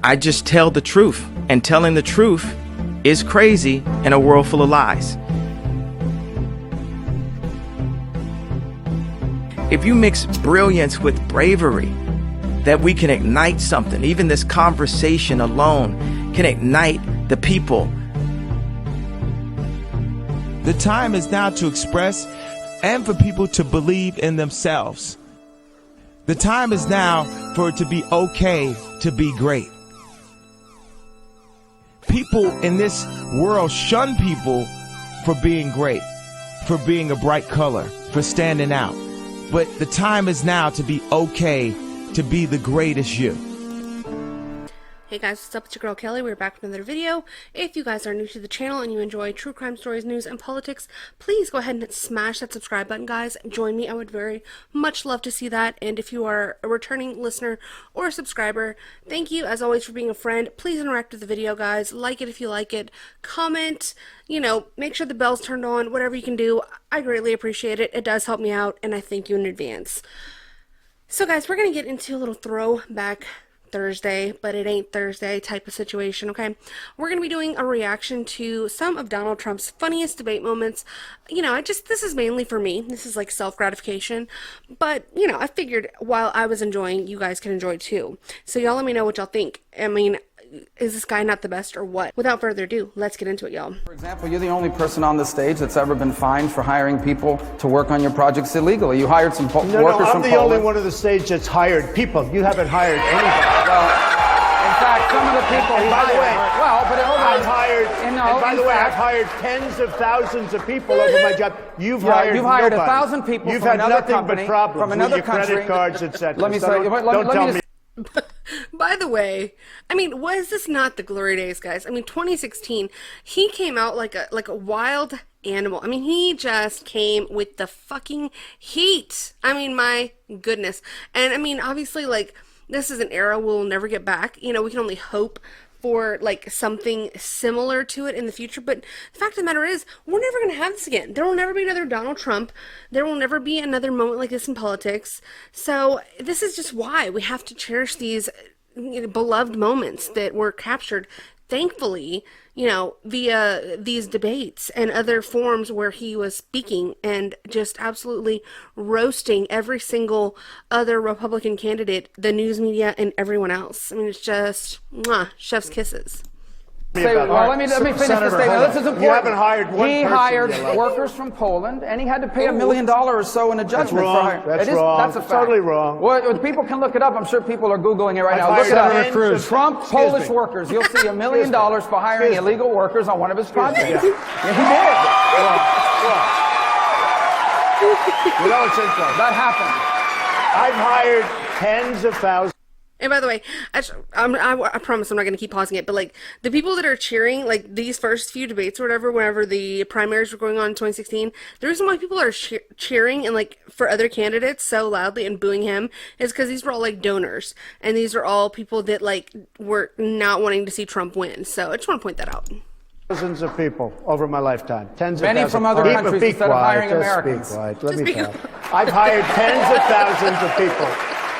I just tell the truth, and telling the truth is crazy in a world full of lies. If you mix brilliance with bravery, that we can ignite something. Even this conversation alone can ignite the people. The time is now to express and for people to believe in themselves. The time is now for it to be okay to be great. People in this world shun people for being great, for being a bright color, for standing out. But the time is now to be okay to be the greatest you. Hey guys, what's up? It's your girl Kelly. We're back with another video. If you guys are new to the channel and you enjoy true crime stories, news, and politics, please go ahead and smash that subscribe button, guys. Join me. I would very much love to see that. And if you are a returning listener or a subscriber, thank you as always for being a friend. Please interact with the video, guys. Like it if you like it. Comment. Make sure the bell's turned on. Whatever you can do, I greatly appreciate it. It does help me out, and I thank you in advance. So guys, we're going to get into a little throwback Thursday, but it ain't Thursday type of situation, okay? We're going to be doing a reaction to some of Donald Trump's funniest debate moments. This is mainly for me. This is like self-gratification. But, I figured while I was enjoying, you guys can enjoy too. So y'all let me know what y'all think. I mean, is this guy not the best or what? Without further ado, let's get into it, y'all. For example, you're the only person on the stage that's ever been fined for hiring people to work on your projects illegally. You hired some workers from Poland. I'm the only one on the stage that's hired people. You haven't hired anybody. Well, in fact, some of the people and by the way, I've hired tens of thousands of people over my job. You've hired 1,000 people You've from had another nothing company, but problems from another with your country. credit cards, etc. Let me say, don't tell me. By the way, was this not the glory days, guys? 2016, he came out like a wild animal. He just came with the fucking heat. My goodness. And obviously, this is an era we'll never get back. We can only hope for something similar to it in the future, but the fact of the matter is we're never going to have this again. There will never be another Donald Trump. There will never be another moment like this in politics. So this is just why we have to cherish these beloved moments that were captured, thankfully, via these debates and other forums where he was speaking and just absolutely roasting every single other Republican candidate, the news media, and everyone else. It's just, chef's kisses. Let me finish the statement. This is important. You haven't hired one person. He hired workers from Poland, and he had to pay $1 million or so in a judgment. That's wrong. That's a fact. Totally wrong. Well, people can look it up. I'm sure people are Googling it right now. Look it up. Trump Polish workers. You'll see $1 million for hiring illegal workers on one of his projects. Yeah, he did. It's interesting. That happened. I've hired tens of thousands. And by the way, I promise I'm not going to keep pausing it, but the people that are cheering these first few debates or whatever, whenever the primaries were going on in 2016, the reason why people are cheering and for other candidates so loudly and booing him is because these were all donors, and these are all people that were not wanting to see Trump win. So I just want to point that out. Thousands of people over my lifetime. Tens of Many thousands. from other countries instead of hiring Americans. Be quiet. Let me talk. I've hired tens of thousands of people.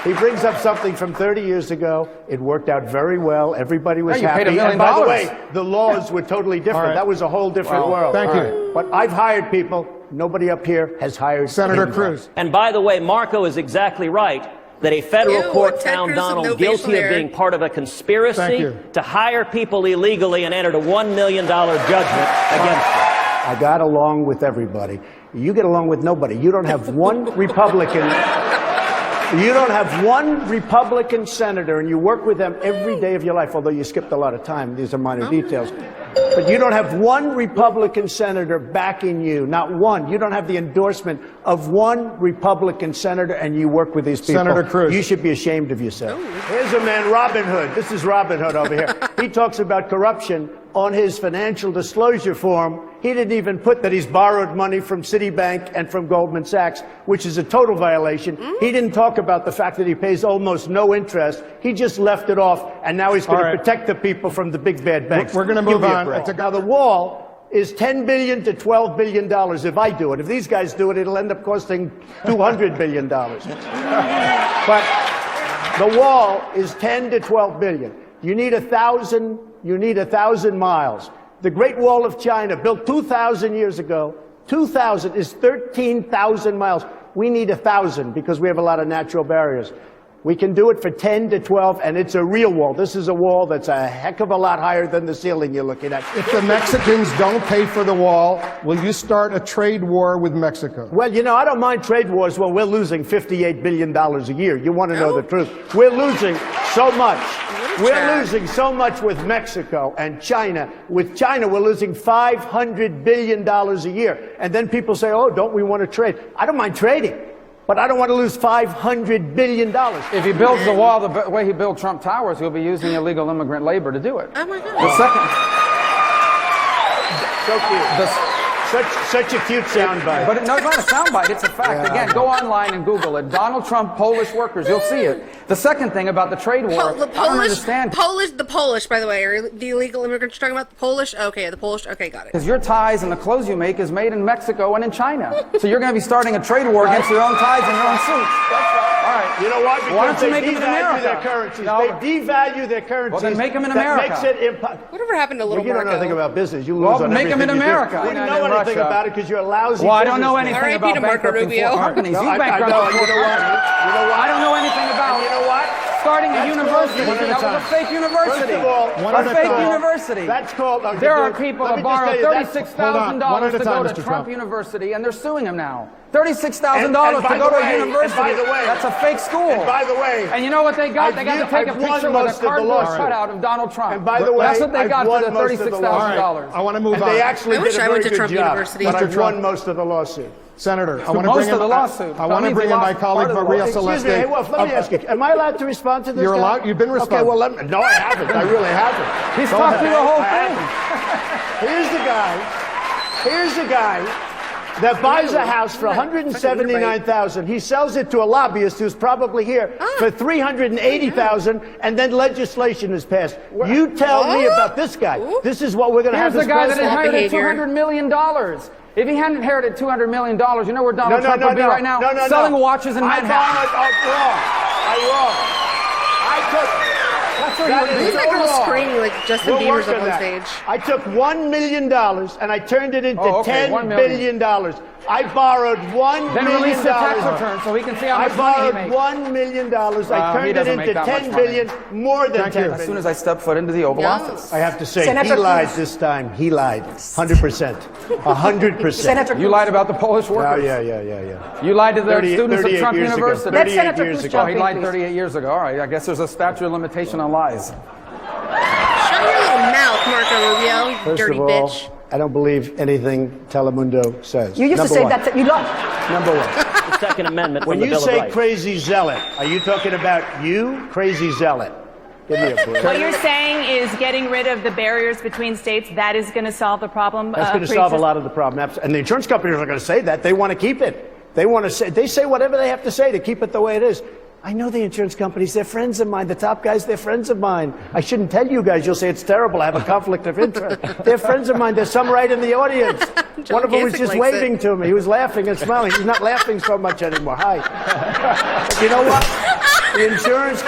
He brings up something from 30 years ago. It worked out very well. Everybody was happy. And by the way, the laws were totally different. Right. That was a whole different world. Thank you. But I've hired people. Nobody up here has hired Senator Cruz. And by the way, Marco is exactly right that a federal court found Donald guilty of being part of a conspiracy to hire people illegally and entered a $1 million judgment against him. I got along with everybody. You get along with nobody. You don't have one Republican. You don't have one Republican senator, and you work with them every day of your life, although you skipped a lot of time. These are minor details. But you don't have one Republican senator backing you, not one. You don't have the endorsement of one Republican senator, and you work with these people. Senator Cruz. You should be ashamed of yourself. Here's a man, Robin Hood. This is Robin Hood over here. He talks about corruption on his financial disclosure form. He didn't even put that he's borrowed money from Citibank and from Goldman Sachs, which is a total violation. He didn't talk about the fact that he pays almost no interest. He just left it off, and now he's going to protect the people from the big bad banks. We're going to move on. Now, the wall is $10 billion to $12 billion if I do it. If these guys do it, it'll end up costing $200 billion. But the wall is $10 to $12 billion. You need 1,000. You need 1,000 miles. The Great Wall of China, built 2,000 years ago, 2,000 is 13,000 miles. We need 1,000 because we have a lot of natural barriers. We can do it for 10 to 12, and it's a real wall. This is a wall that's a heck of a lot higher than the ceiling you're looking at. If the Mexicans don't pay for the wall, will you start a trade war with Mexico? Well, you know, I don't mind trade wars. Well, we're losing $58 billion a year. You want to know the truth. We're losing so much. We're losing so much with Mexico and China. With China, we're losing $500 billion a year. And then people say, oh, don't we want to trade? I don't mind trading, but I don't want to lose $500 billion. If he builds the wall the way he built Trump Towers, he'll be using illegal immigrant labor to do it. Oh my God. The second, So cute. Such a cute soundbite. but no, it's not a soundbite, it's a fact. Again, go online and Google it. Donald Trump, Polish workers, you'll see it. The second thing about the trade war, The I don't understand. the Polish, by the way, are the illegal immigrants you're talking about? The Polish? Okay, the Polish. Okay, got it. Because your ties and the clothes you make is made in Mexico and in China. So you're going to be starting a trade war against your own ties and your own suits. All right. You know what? Because Why don't you they make them in devalue America? their currencies. No. They devalue their currencies. Well, then make them in that America. Makes it impossible. Whatever happened to Little You don't know Marco? anything about business. You lose Well, on make them in everything you do. America. You don't And know in anything Russia. about it because you're a lousy Well, I don't know businessman. anything R.I.P. about to Marco bankrupting Rubio. foreign companies. No, You I bankrupt know. foreign You know what? companies. You know what? I don't know anything about You know what? starting a That's university. called- That was a fake university. First of all, a fake university. That's called. There are people let that me just borrow tell you, that's- $36,000 to go to Trump University, and they're suing him now. $36,000 to go to a university. And by the way, that's a fake school. And by the way, and you know what they got? They got to take a I've won picture with most a of the cardboard lawsuit. cutout of Donald Trump. And by the way, that's what they I've got won for the most of the $36,000. I want to move and on. they actually I wish did a I very went to good Trump job. University. But Mr. I've Trump. won most of the lawsuit. Senator, I want to most bring in of the lawsuit. I want to That bring in means he my lost colleague part of the Maria lawsuit. Celeste. Excuse me, hey, Wolf, let me ask you, am I allowed to respond to this You're guy? allowed. You've been Okay, responding. well, no, I haven't. I really haven't. He's talked through the whole I thing. haven't. Here's the guy that buys a house for $179,000. He sells it to a lobbyist who's probably here for $380,000, and then legislation is passed. You tell me about this guy. This is what we're going to have Here's this the guy that president. inherited behavior. $200 million. If he hadn't inherited $200 million, you know where Donald Trump no, would be right now? No, Selling watches in Manhattan. I'm wrong. That's where That he would is Who's be. that girl screaming like Justin We'll Bieber's work up on on that. stage? I took $1 million and I turned it into $10 $1 million. billion. I borrowed $1 Then million. release the tax return so he can see how I much money he borrowed makes. $1 million. I he turned it doesn't into make that much 10 money. billion, more than 10 As soon billion. as I step foot into the Oval Office. I have to say, Senator he lied Cruz. this time. He lied. 100%. 100%. Senator You lied about the Polish Oh, workers. yeah. You lied to the 38 students of 38 Trump years ago. University. 38 Senator years Cruz ago. Oh, he jump in, lied please. 38 years ago. All right, I guess there's a statute of limitation on lies. Shut your little mouth, Marco Rubio, you First dirty of all, bitch. I don't believe anything Telemundo says. You used Number to say one. that you love. Number one. The Second Amendment When from the you Bill of say Rights. crazy zealot, are you talking about you, crazy zealot? Give me a break. What you're saying is getting rid of the barriers between states, that is going to solve the problem? That's going to solve a lot of the problem. And the insurance companies are going to say that. They want to keep it. They say whatever they have to say to keep it the way it is. I know the insurance companies. They're friends of mine. The top guys, they're friends of mine. I shouldn't tell you guys. You'll say it's terrible. I have a conflict of interest. They're friends of mine. There's some right in the audience. One of them was Kasich just likes waving to me. He was laughing and smiling. He's not laughing so much anymore. Hi. But you know what? The insurance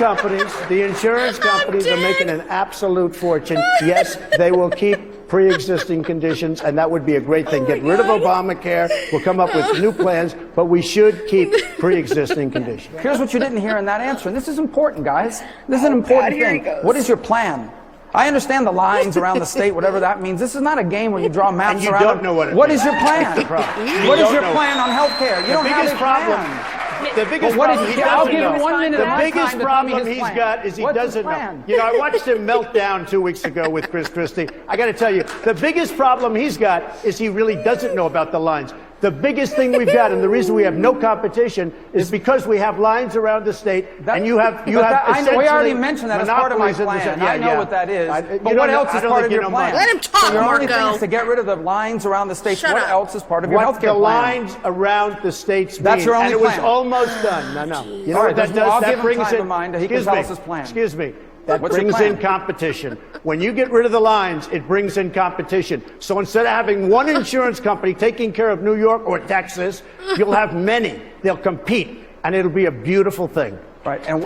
companies are making an absolute fortune. Yes, they will keep pre-existing conditions, and that would be a great thing. Get rid of Obamacare. We'll come up with new plans, but we should keep pre-existing conditions. Here's what you didn't hear in that answer, and this is important, guys. This is an important thing. What is your plan? I understand the lines around the state, whatever that means. This is not a game where you draw maps And you around. don't know what it What means. is your plan? The problem. What is don't your know. plan on health care? You don't have a plan. The biggest Well, what problem is- he I'll doesn't give him know. 1 minute The of my biggest time to tell me problem his he's plan. got is he What's his doesn't know. plan? You know, I watched him melt down 2 weeks ago with Chris Christie. I got to tell you, the biggest problem he's got is he really doesn't know about the lines. The biggest thing we've got, and the reason we have no competition, is because we have lines around the state, and you have we already essentially mentioned that as part of my monopolies in the plan. state. I know what that is. But what else is part of your plan? Let him talk, So your only Marco. thing is to get rid of the lines around the states. Shut What up. else is part of your What health care the plan? lines around the states That's mean. your only and it was plan. almost done. No. You know All what right, that I'll does? give That him brings time in. to mind. He can Excuse tell me. us his plan. Excuse me. That What's your brings plan? in competition. When you get rid of the lines, it brings in competition. So instead of having one insurance company taking care of New York or Texas, you'll have many. They'll compete, and it'll be a beautiful thing. Right. And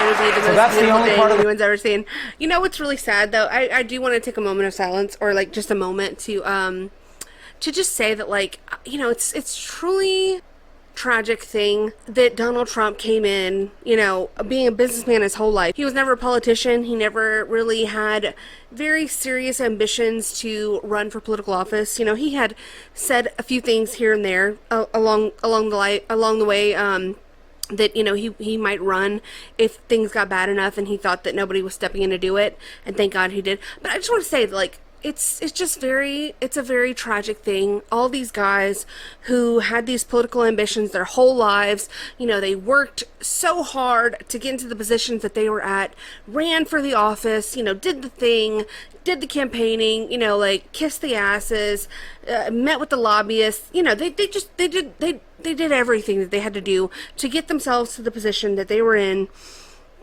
would be the most beautiful thing anyone's ever seen. You know what's really sad though? I do want to take a moment of silence, or like just a moment to just say that, like, you know, it's truly tragic thing that Donald Trump came in, you know, being a businessman his whole life. He was never a politician. He never really had very serious ambitions to run for political office. You know, he had said a few things here and there along the way that, you know, he might run if things got bad enough, and he thought that nobody was stepping in to do it, and thank God he did. But I just want to say, like, it's a very tragic thing. All these guys who had these political ambitions their whole lives, you know, they worked so hard to get into the positions that they were at, ran for the office, you know, did the thing, did the campaigning, you know, like kissed the asses, met with the lobbyists, you know, they did everything that they had to do to get themselves to the position that they were in.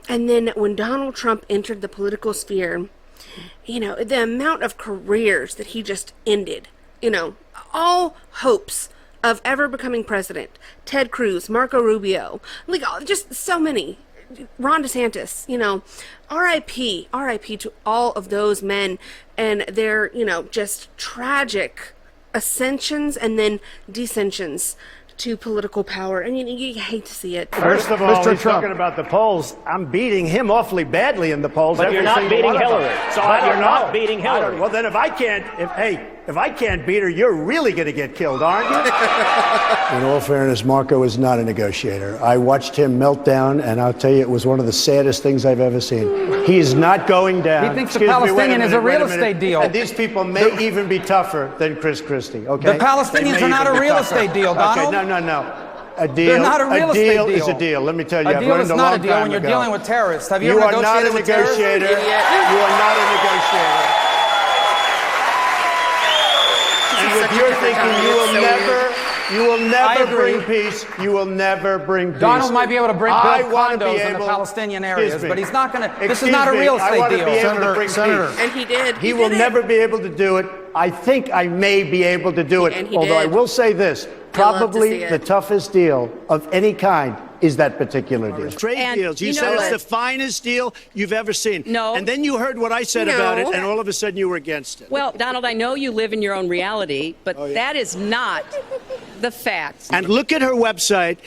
And then when Donald Trump entered the political sphere, you know, the amount of careers that he just ended, you know, all hopes of ever becoming president. Ted Cruz, Marco Rubio, like just so many. Ron DeSantis, you know, RIP to all of those men and their, you know, just tragic ascensions and then descensions to political power. I mean, you hate to see it. First of all, he's talking about the polls. I'm beating him awfully badly in the polls. But you're not beating Hillary. So you're not beating Hillary. Well, then if I can't beat her, you're really going to get killed, aren't you? In all fairness, Marco is not a negotiator. I watched him melt down, and I'll tell you, it was one of the saddest things I've ever seen. He's not going down. He thinks the Palestinian is a real estate deal. And these people may even be tougher than Chris Christie, okay? The Palestinians are not a real estate deal, Donald. Okay, no. A deal, They're not a real estate deal. Is a deal. Let me tell you, a deal is not a deal when you're dealing with terrorists. Have you ever negotiated with terrorists? You are not a negotiator. And with your thinking, you will never bring peace. You will never bring peace. Donald might be able to build condos in the Palestinian areas, but he's not going to. This is not a real estate deal. Senator. And he did. He will never be able to do it. I think I may be able to do it. Although I will say this, probably the toughest deal of any kind is that particular deal. Trade deals. You said it's the finest deal you've ever seen. No. And then you heard what I said about it, and all of a sudden you were against it. Well, Donald, I know you live in your own reality, but that is not the facts. And look at her website.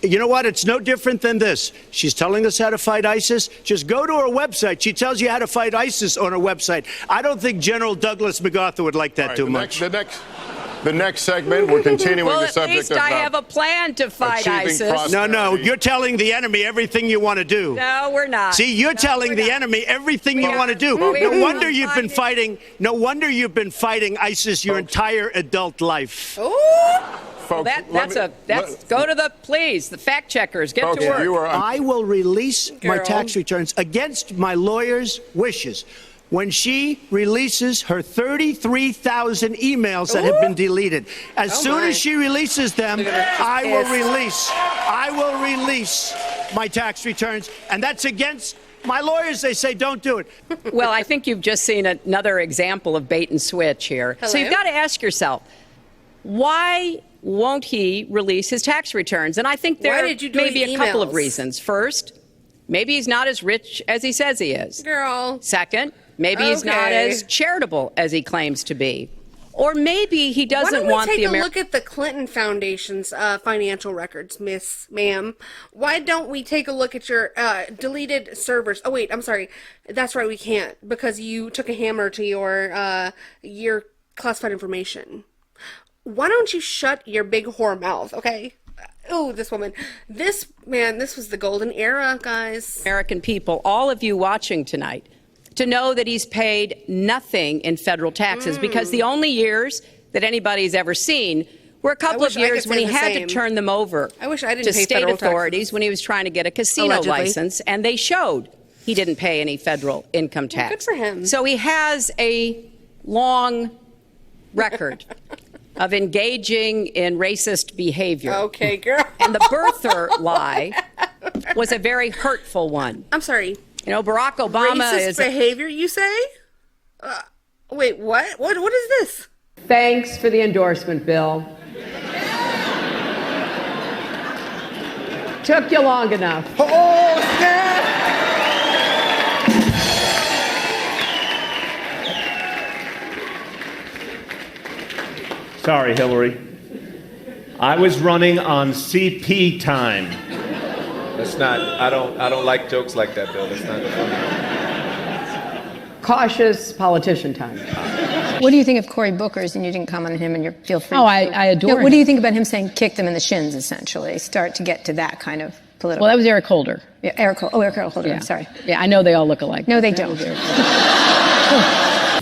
You know what? It's no different than this. She's telling us how to fight ISIS. Just go to her website. She tells you how to fight ISIS on her website. I don't think General Douglas MacArthur would like that too much. The next segment, we're continuing the subject of... Well, at least I have a plan to fight ISIS. No, you're telling the enemy everything you want to do. No, we're not. See, you're telling the enemy everything you want to do. No wonder you've been fighting. No wonder you've been fighting ISIS your entire adult life. Folks, go to the fact checkers. Get to work. I will release my tax returns against my lawyer's wishes when she releases her 33,000 emails that have been deleted. As soon as she releases them, I will release my tax returns, and that's against my lawyers. They say don't do it. Well, I think you've just seen another example of bait and switch here. Hello? So you've got to ask yourself, why won't he release his tax returns? And I think there may be a couple of reasons. First, maybe he's not as rich as he says he is. Girl. Second, maybe he's not as charitable as he claims to be. Or maybe he doesn't want the Why don't we take a look at the Clinton Foundation's financial records, ma'am? Why don't we take a look at your deleted servers? Oh, wait, I'm sorry. That's right, we can't, because you took a hammer to your classified information. Why don't you shut your big whore mouth, okay? Oh, this woman. This was the golden era, guys. American people, all of you watching tonight, to know that he's paid nothing in federal taxes, because the only years that anybody's ever seen were a couple of years when he had to turn them over to state authorities when he was trying to get a casino license, and they showed he didn't pay any federal income tax. Good for him. So he has a long record of engaging in racist behavior. Okay, girl. And the birther lie was a very hurtful one. I'm sorry. You know, Barack Obama racist behavior, you say? Wait, what? What is this? Thanks for the endorsement, Bill. Took you long enough. Oh, snap! Sorry, Hillary. I was running on CP time. That's not, I don't like jokes like that, Bill. That's not funny. Cautious politician time. What do you think of Cory Booker's, and you didn't comment on him, and you feel free? Oh, I adore him. What do you think about him saying kick them in the shins, essentially? Start to get to that kind of political. Well, that was Eric Holder. Yeah, Eric Holder, Yeah. I'm sorry. Yeah, I know they all look alike. No, they don't.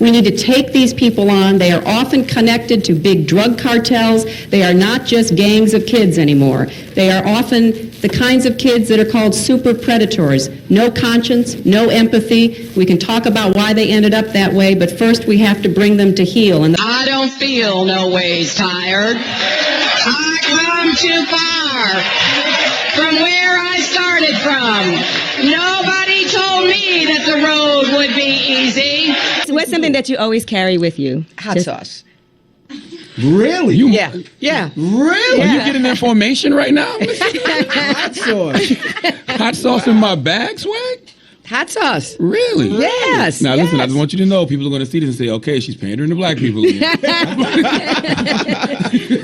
We need to take these people on. They are often connected to big drug cartels. They are not just gangs of kids anymore. They are often the kinds of kids that are called super predators. No conscience, no empathy. We can talk about why they ended up that way, but first we have to bring them to heal. And I don't feel no ways tired. I come too far from where I started from. Nobody told me that the road would be easy. What's something that you always carry with you? Hot sauce. Really? Yeah. Really? Are you getting information right now? Hot sauce. Hot sauce in my bag, Swag? Hot sauce. Really? Yes. Now listen, I yes. just want you to know, people are going to see this and say, okay, she's pandering to black people again.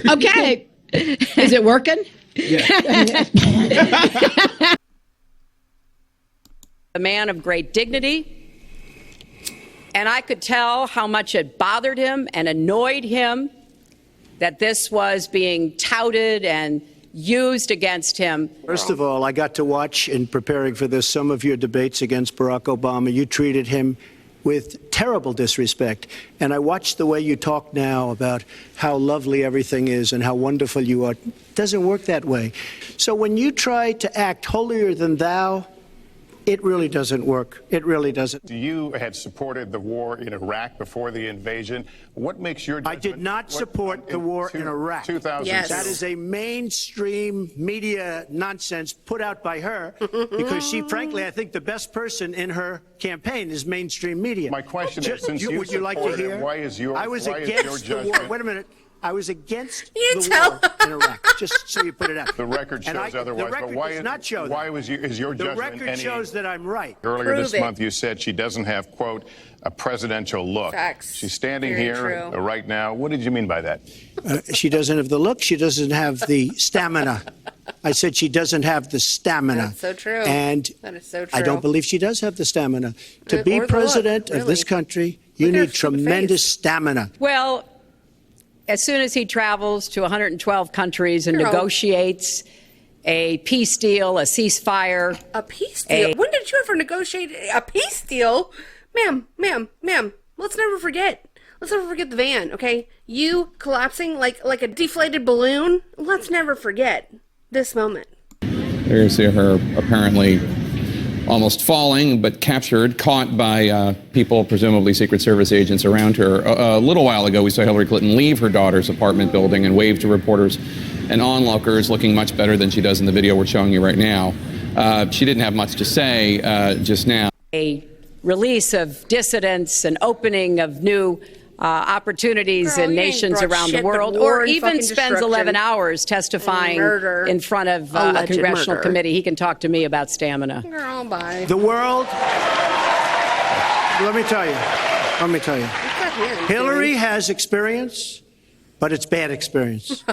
Okay. Is it working? A man of great dignity, and I could tell how much it bothered him and annoyed him that this was being touted and used against him. First of all, I got to watch, in preparing for this, some of your debates against Barack Obama. You treated him with terrible disrespect. And I watched the way you talk now about how lovely everything is and how wonderful you are. It doesn't work that way. So when you try to act holier than thou, it really doesn't work. It really doesn't. You had supported the war in Iraq before the invasion. What makes your judgment? I did not support the war in Iraq. 2002. Yes. That is a mainstream media nonsense put out by her because she, frankly, I think the best person in her campaign is mainstream media. My question is, since you would you like to hear? Why is your I was why against is your the war. judgment? Wait a minute. I was against You the tell war in Iraq, just so you put it out. The record shows otherwise. The record but why does is, not show that. why was is your The judgment record any? shows that I'm right. Earlier Prove this it. month, you said she doesn't have, quote, a presidential look. Facts. She's standing Very here true. right now. What did you mean by that? She doesn't have the look. She doesn't have the stamina. I said she doesn't have the stamina. That's so true. And That is so true. I don't believe she does have the stamina. To Or be the look, president of really. this country, you Look at her need stupid tremendous face. stamina. Well, as soon as he travels to 112 countries and Girl. negotiates a peace deal, a ceasefire. A peace deal? When did you ever negotiate a peace deal? Ma'am, let's never forget. Let's never forget the van, okay? You collapsing like a deflated balloon. Let's never forget this moment. There you see her apparently almost falling, but captured, caught by people, presumably Secret Service agents around her. A little while ago, we saw Hillary Clinton leave her daughter's apartment building and wave to reporters and onlookers, looking much better than she does in the video we're showing you right now. She didn't have much to say just now. A release of dissidents, an opening of new opportunities Girl, in you ain't nations brought around shit the but world, war or and even fucking spends destruction. 11 hours testifying Murder. in front of a Alleged congressional murder. committee. He can talk to me about stamina. Girl, bye. The world, let me tell you, Hillary has experience, but it's bad experience.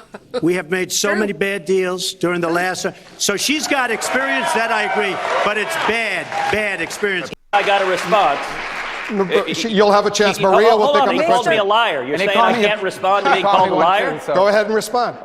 We have made so many bad deals during the last, so she's got experience, that I agree, but it's bad experience. I got a response. You'll have a chance. Maria will Hold pick on, up he the called me a question. liar. You're And he saying called I me can't a- respond to being called called me a one liar? too, so- Go ahead and respond.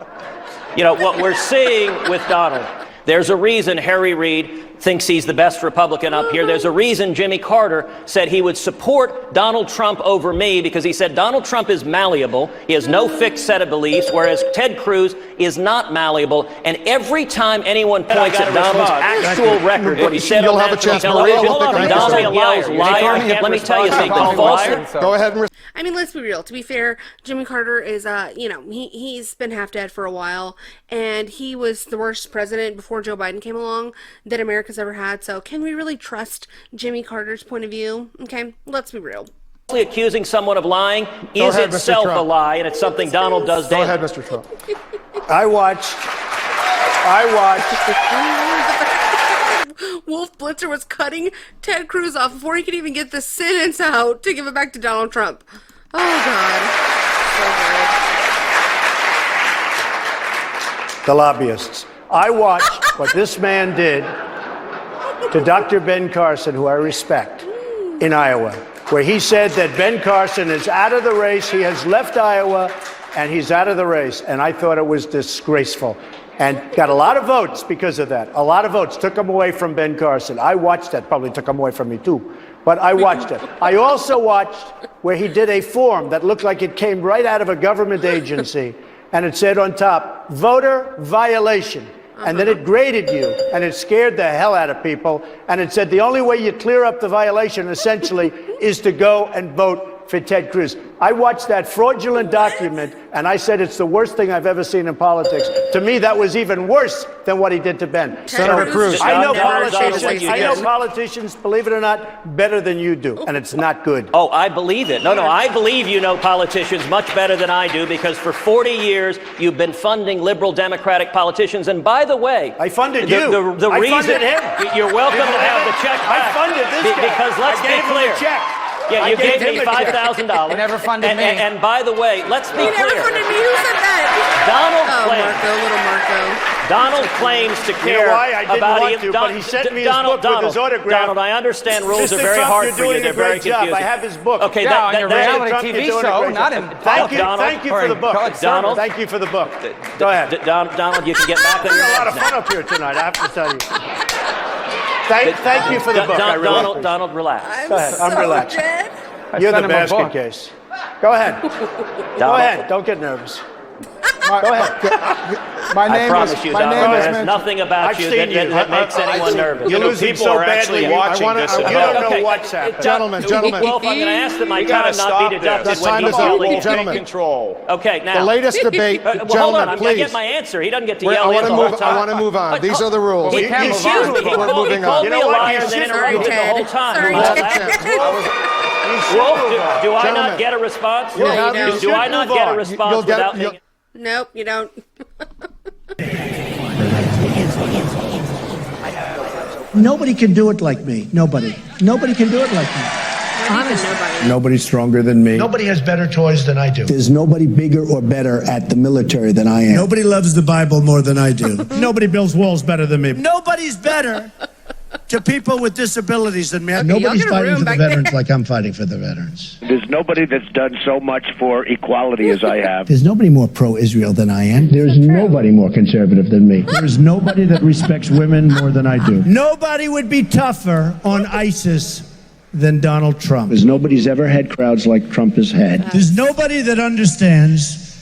You know, what we're seeing with Donald, there's a reason Harry Reid thinks he's the best Republican up here. There's a reason Jimmy Carter said he would support Donald Trump over me, because he said Donald Trump is malleable. He has no fixed set of beliefs, whereas Ted Cruz is not malleable. And every time anyone points at Donald's actual record, what he said You'll on have a national chance. Maria television, will pick up the Donald question. yells liar. Let me tell you something, false. Go ahead and I mean, let's be real. To be fair, Jimmy Carter is, he's been half dead for a while, and he was the worst president before Joe Biden came along that America's ever had. So can we really trust Jimmy Carter's point of view? Okay, let's be real. Accusing someone of lying Go is ahead, Mr. itself a Trump. lie, and it's something Donald does Go daily. ahead, Mr. Trump. I watched. Wolf Blitzer was cutting Ted Cruz off before he could even get the sentence out to give it back to Donald Trump. Oh, God. So good. The lobbyists. I watched what this man did to Dr. Ben Carson, who I respect, in Iowa, where he said that Ben Carson is out of the race. He has left Iowa, and he's out of the race. And I thought it was disgraceful. And got a lot of votes because of that. A lot of votes took him away from Ben Carson. I watched that. Probably took him away from me, too. But I watched it. I also watched where he did a form that looked like it came right out of a government agency. And it said on top, voter violation. And then it graded you, and it scared the hell out of people. And it said the only way you clear up the violation, essentially, is to go and vote for Ted Cruz. I watched that fraudulent document, and I said it's the worst thing I've ever seen in politics. To me, that was even worse than what he did to Ben. Senator Cruz. I know politicians, believe it or not, better than you do, and it's not good. Oh, I believe it. No, I believe you know politicians much better than I do, because for 40 years you've been funding liberal Democratic politicians. And by the way, I funded you. The I reason funded him. You're welcome to have the check back. I funded this guy. Because let's I be gave clear. him a check. Yeah, you gave me $5,000. He never funded me. And by the way, let's be clear. He never funded me. Who said that? Donald claims to care You know why? I didn't about want to, but he sent me his book with his autograph. Donald, I understand rules Mr. are very Trump, hard you're for you. doing They're a great very job. confusing. I have his book. Okay, Yeah, on your reality Trump, TV you're doing a show, great not job. in Thank you for the book. Donald, thank you for the book. Go ahead. Donald, you can get back on your a lot of meds now. fun up here tonight, I have to tell you. Thank you for the book. I really appreciate it. Donald, relax. Go ahead. I'm relaxed. You're the basket case. Go ahead. Go ahead. Don't get nervous. Go ahead. I promise you, Donald, there's nothing about you that makes anyone nervous. You're losing so badly. watching this. You don't know what's happening. Gentlemen. Wolf, I'm going to ask that my time not be deducted The when time he's is up, yelling at gentlemen. me. Control. Okay, now. The latest debate, Well, hold on, gentlemen, I'm going to please. get my answer. He doesn't get to I yell in the whole want time. to move on. These are the rules. He We're moving on. called me a liar and then interrupted the whole time. Wolf, do I not get a response? Do I not get a response without being... Nope, you don't. Nobody can do it like me. Nobody. Nobody can do it like me. Honestly. Nobody's stronger than me. Nobody has better toys than I do. There's nobody bigger or better at the military than I am. Nobody loves the Bible more than I do. Nobody builds walls better than me. Nobody's better to people with disabilities than me. Nobody's fighting for the veterans like I'm fighting for the veterans. There's nobody that's done so much for equality as I have. There's nobody more pro-Israel than I am. There's nobody more conservative than me. There's nobody that respects women more than I do. Nobody would be tougher on ISIS than Donald Trump. There's nobody's ever had crowds like Trump has had. There's nobody that understands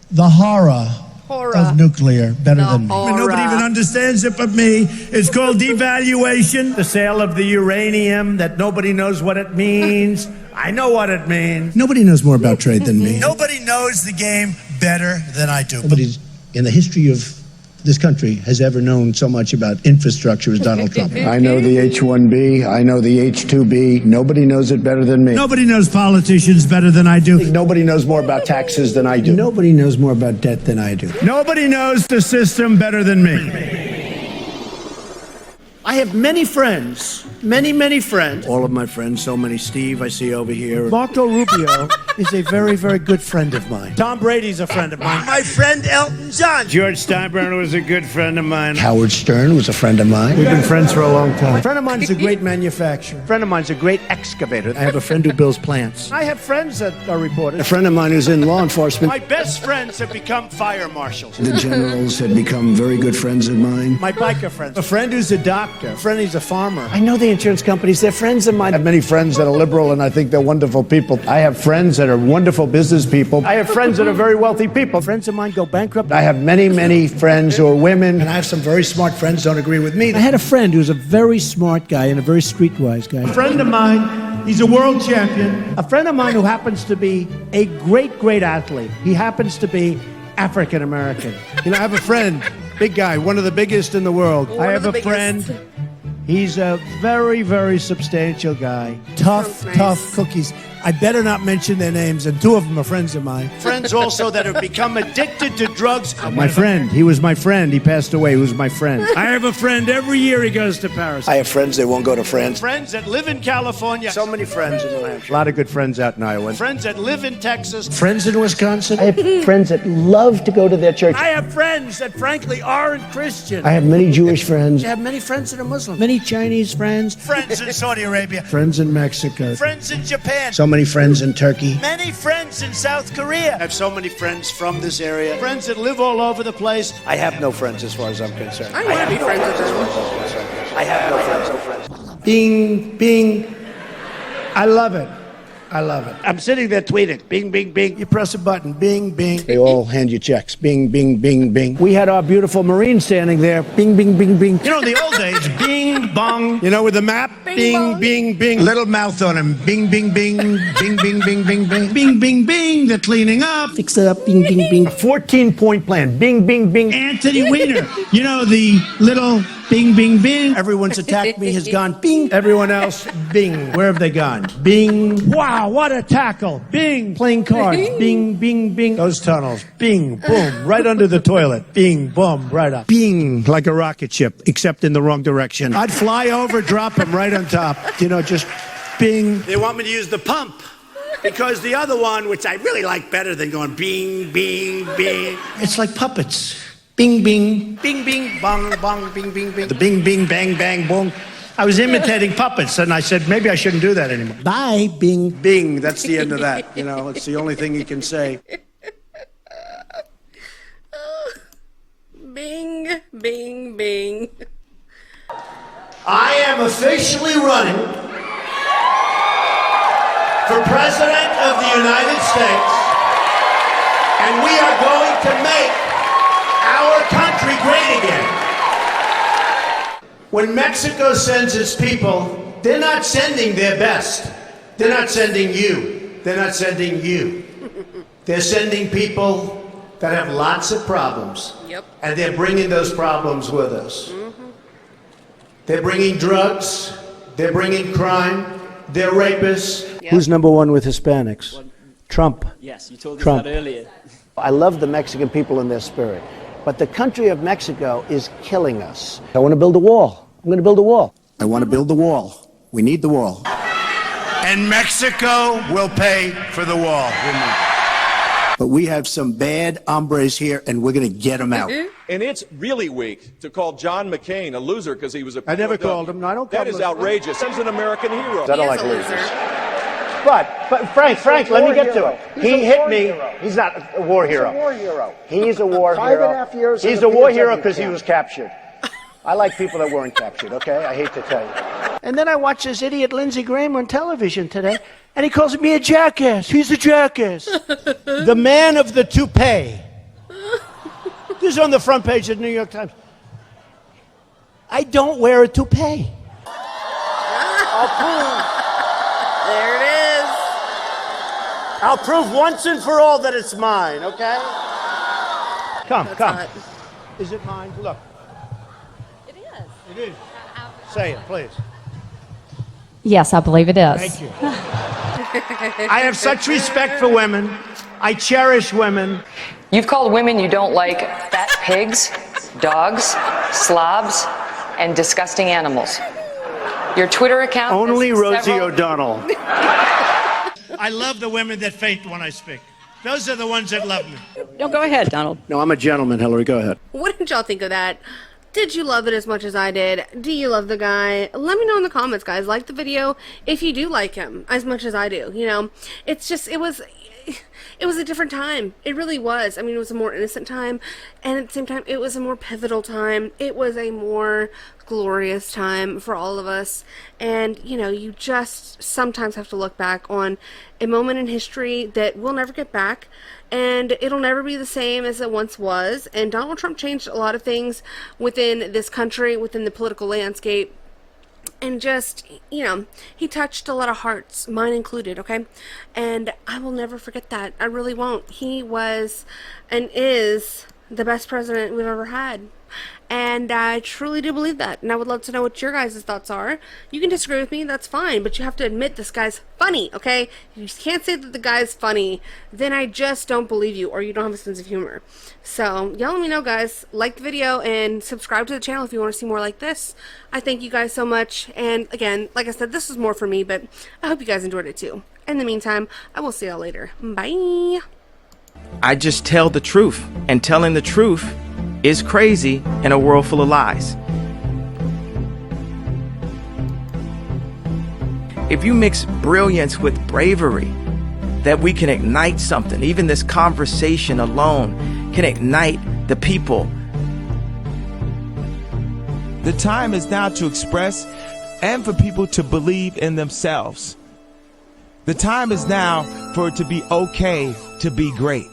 the horror of nuclear better than me. Nobody even understands it but me. It's called devaluation. The sale of the uranium that nobody knows what it means. I know what it means. Nobody knows more about trade than me. Nobody knows the game better than I do. Nobody's in the history of this country has ever known so much about infrastructure as Donald Trump. I know the H-1B. I know the H-2B. Nobody knows it better than me. Nobody knows politicians better than I do. Nobody knows more about taxes than I do. Nobody knows more about debt than I do. Nobody knows the system better than me. I have many friends, many friends. All of my friends, so many. Steve, I see over here. Marco Rubio is a very, very good friend of mine. Tom Brady's a friend of mine. My friend Elton John. George Steinbrenner was a good friend of mine. Howard Stern was a friend of mine. We've been friends for a long time. A friend of mine is a great manufacturer. A friend of mine is a great excavator. I have a friend who builds plants. I have friends that are reporters. A friend of mine who's in law enforcement. My best friends have become fire marshals. The generals have become very good friends of mine. My biker friends. A friend who's a doctor. A friend who's a farmer. I know the insurance companies. They're friends of mine. I have many friends that are liberal, and I think they're wonderful people. I have friends that are wonderful business people. I have friends that are very wealthy people. Friends of mine go bankrupt. I have many friends who are women. And I have some very smart friends who don't agree with me. I had a friend who's a very smart guy and a very streetwise guy. A friend of mine, he's a world champion. A friend of mine who happens to be a great athlete. He happens to be African American. You know, I have a friend, big guy, one of the biggest in the world. I have a friend. He's a very substantial guy. Tough cookies. I better not mention their names, and 2 of them are friends of mine. Friends also that have become addicted to drugs. My friend, he was my friend. He passed away. He was my friend. I have a friend every year he goes to Paris. I have friends that won't go to France. Friends that live in California. So many friends in New Hampshire. A lot of good friends out in Iowa. Friends that live in Texas. Friends in Wisconsin. I have friends that love to go to their church. I have friends that frankly aren't Christian. I have many Jewish friends. I have many friends that are Muslim. Many Chinese friends. Friends in Saudi Arabia. Friends in Mexico. Friends in Japan. So many friends in Turkey. Many friends in South Korea. I have so many friends from this area. Friends that live all over the place. I have no friends as far as I'm concerned. I want to be friends with them. I have no friends. Bing, bing. I love it. I love it. I'm sitting there tweeting. Bing, bing, bing. You press a button. Bing, bing. They all hand you checks. Bing, bing, bing, bing. We had our beautiful Marine standing there. Bing, bing, bing, bing. You know, in the old days, bing, bong. You know, with the map. Bing, bing, bing. Little mouth on him. Bing, bing, bing. Bing, bing, bing, bing, bing. Bing, bing, bing. They're cleaning up. Fix it up. Bing, bing, bing. A 14-point plan. Bing, bing, bing. Anthony Weiner. You know, the little bing, bing, bing. Everyone's attacked me has gone bing. Everyone else, bing. Where have they gone? Bing. Wow, what a tackle. Bing. Playing cards. Bing, bing, bing. Those tunnels. Bing, boom. Right under the toilet. Bing, boom. Right up. Bing. Like a rocket ship, except in the wrong direction. I'd fly over, drop him right on top. You know, just bing. They want me to use the pump. Because the other one, which I really like better than going bing, bing, bing. It's like puppets. Bing, bing, bing, bing, bong, bong, bing, bing, bing. The bing, bing, bang, bang, bong. I was imitating puppets, and I said, maybe I shouldn't do that anymore. Bye, bing, bing. That's the end of that. You know, it's the only thing you can say. Bing, bing, bing. I am officially running for President of the United States, and we are going to make our country great again. When Mexico sends its people, they're not sending their best. They're not sending you. They're not sending you. They're sending people that have lots of problems. Yep. And they're bringing those problems with us. They're bringing drugs. They're bringing crime. They're rapists. Who's number one with Hispanics? Trump. Yes, you told us Trump. that earlier. I love the Mexican people in their spirit. But the country of Mexico is killing us. I want to build a wall. I'm going to build a wall. I want to build the wall. We need the wall. And Mexico will pay for the wall. But we have some bad hombres here, and we're going to get them out. And it's really weak to call John McCain a loser because he was a... I never called him. No, I don't call him. That is outrageous. He's an American hero. I don't like losers. But Frank, let me get to it. He hit me. He's not a war hero. He's a war hero. He's a war hero. 5.5 years. He's a war hero because he was captured. I like people that weren't captured, okay? I hate to tell you. And then I watched this idiot Lindsey Graham on television today, and he calls me a jackass. He's a jackass. The man of the toupee. This is on the front page of the New York Times. I don't wear a toupee. There it is. I'll prove once and for all that it's mine, okay? Come. Hot. Is it mine? Look. It is. It is. Say it, please. Yes, I believe it is. Thank you. I have such respect for women. I cherish women. You've called women you don't like fat pigs, dogs, slobs, and disgusting animals. Your Twitter account... Only Rosie O'Donnell. I love the women that faint when I speak. Those are the ones that love me. No, go ahead, Donald. No, I'm a gentleman, Hillary. Go ahead. What did y'all think of that? Did you love it as much as I did? Do you love the guy? Let me know in the comments, guys. Like the video if you do like him as much as I do. You know, it's just, it was a different time. It really was. I mean, it was a more innocent time, and at the same time, it was a more pivotal time. It was a more glorious time for all of us. And, you know, you just sometimes have to look back on a moment in history that we'll never get back, and it'll never be the same as it once was. And Donald Trump changed a lot of things within this country, within the political landscape. And just, you know, he touched a lot of hearts, mine included, okay? And I will never forget that. I really won't. He was and is the best president we've ever had. And I truly do believe that. And I would love to know what your guys' thoughts are. You can disagree with me, that's fine. But you have to admit this guy's funny, okay? If you can't say that the guy's funny, then I just don't believe you, or you don't have a sense of humor. So, y'all let me know, guys. Like the video and subscribe to the channel if you want to see more like this. I thank you guys so much. And again, like I said, this was more for me, but I hope you guys enjoyed it too. In the meantime, I will see y'all later. Bye! I just tell the truth, and telling the truth is crazy in a world full of lies. If you mix brilliance with bravery, that we can ignite something. Even this conversation alone can ignite the people. The time is now to express and for people to believe in themselves. The time is now for it to be okay to be great.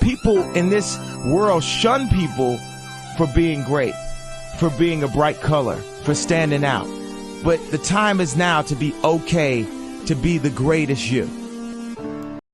People in this world shun people for being great, for being a bright color, for standing out. But the time is now to be okay to be the greatest you.